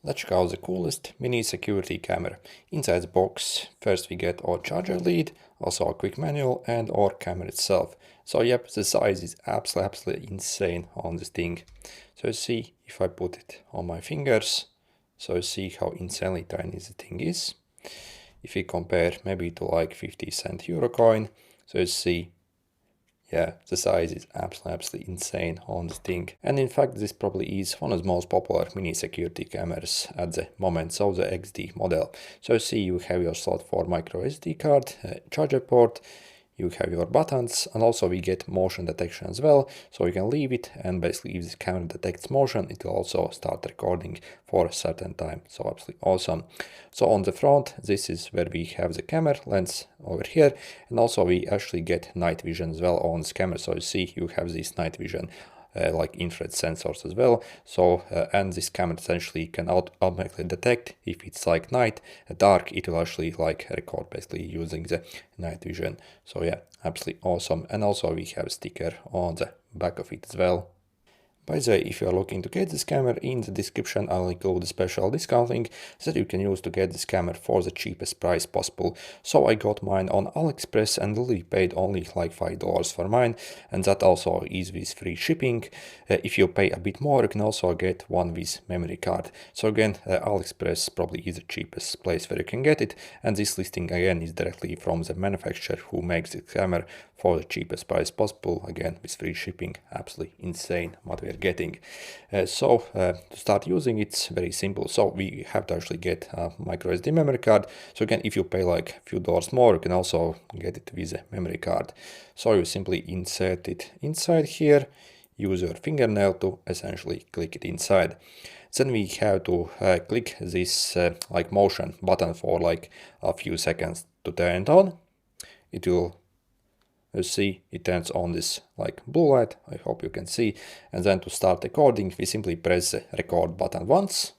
Let's check out the coolest mini security camera. Inside the box, first we get our charger lead, also a quick manual and our camera itself. So yep, the size is absolutely insane on this thing. So see if I put it on my fingers, so see how insanely tiny the thing is. If we compare maybe to like 50-cent euro coin, so you see, yeah, the size is absolutely insane on this thing. And in fact, this probably is one of the most popular mini security cameras at the moment, so the XD model. So you see you have your slot for micro SD card, charger port, you have your buttons, and also we get motion detection as well, so you can leave it and basically if this camera detects motion, it will also start recording for a certain time. So absolutely awesome. So on the front, this is where we have the camera lens over here, and also we actually get night vision as well on this camera. So you see you have this night vision like infrared sensors as well. So and this camera essentially can automatically detect if it's like night, dark, it will actually like record basically using the night vision. So yeah, absolutely awesome. And also we have a sticker on the back of it as well. By the way, if you are looking to get this camera, in the description I'll include a special discount link that you can use to get this camera for the cheapest price possible. So I got mine on AliExpress and really paid only like $5 for mine, and that also is with free shipping. If you pay a bit more, you can also get one with memory card. So again, AliExpress probably is the cheapest place where you can get it, and this listing again is directly from the manufacturer who makes the camera for the cheapest price possible, again with free shipping. Absolutely insane what we are getting. So to start using, it's very simple. So we have to actually get a micro SD memory card. So again, if you pay like a few dollars more, you can also get it with a memory card. So you simply insert it inside here, use your fingernail to essentially click it inside. Then we have to click this like motion button for like a few seconds to turn it on. It will, you see, it turns on this like blue light, I hope you can see, and then to start recording we simply press the record button once.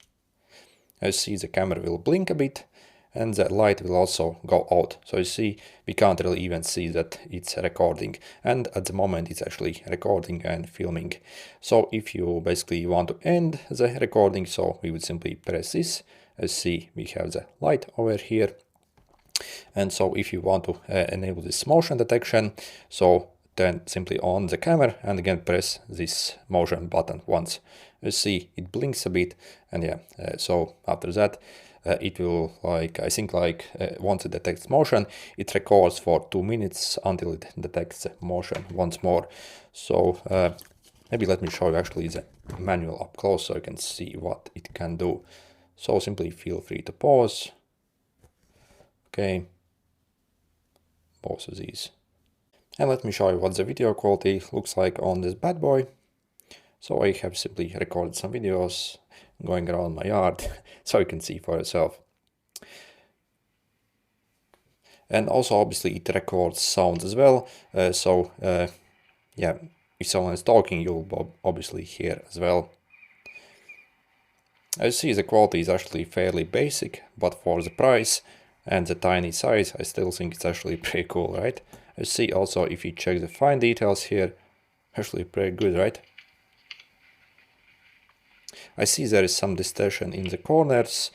You see the camera will blink a bit and the light will also go out. So you see we can't really even see that it's recording, and at the moment it's actually recording and filming. So if you basically want to end the recording, so we would simply press this. You see we have the light over here. And so if you want to enable this motion detection, so then simply on the camera and again press this motion button once. You see it blinks a bit, and yeah, so after that it will like, I think like once it detects motion, it records for 2 minutes until it detects motion once more. So maybe let me show you actually the manual up close so you can see what it can do. So simply feel free to pause. Okay, both of these. And let me show you what the video quality looks like on this bad boy. So I have simply recorded some videos going around my yard, so you can see for yourself. And also obviously it records sound as well, yeah, if someone is talking you'll obviously hear as well. As you see, the quality is actually fairly basic, but for the price and the tiny size, I still think it's actually pretty cool, right? You see also if you check the fine details here, actually pretty good, right? I see there is some distortion in the corners.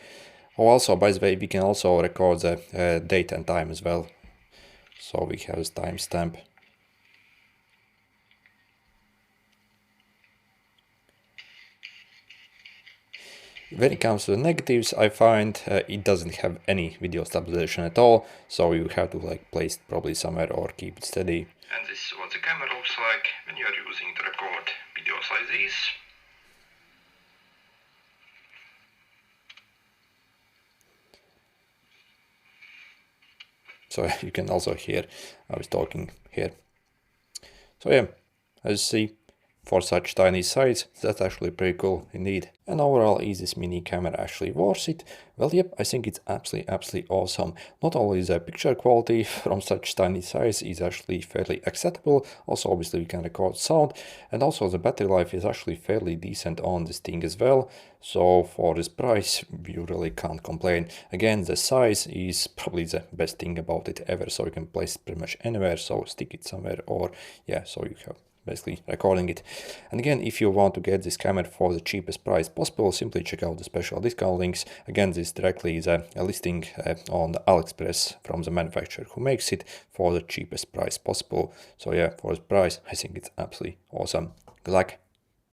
Oh, also, by the way, we can also record the date and time as well. So we have this timestamp. When it comes to the negatives, I find it doesn't have any video stabilization at all, so you have to like place it probably somewhere or keep it steady. And this is what the camera looks like when you are using to record videos like these. So you can also hear I was talking here. So yeah, as you see, for such tiny size, that's actually pretty cool indeed. And overall, is this mini camera actually worth it? Well, yep, I think it's absolutely awesome. Not only the picture quality from such tiny size is actually fairly acceptable, also obviously we can record sound, and also the battery life is actually fairly decent on this thing as well. So for this price, you really can't complain. Again, the size is probably the best thing about it ever, so you can place it pretty much anywhere, so stick it somewhere, or yeah, so you have basically recording it. And again, if you want to get this camera for the cheapest price possible, simply check out the special discount links. Again, this directly is a listing on the AliExpress from the manufacturer who makes it for the cheapest price possible. So yeah, for this price, I think it's absolutely awesome. Good luck.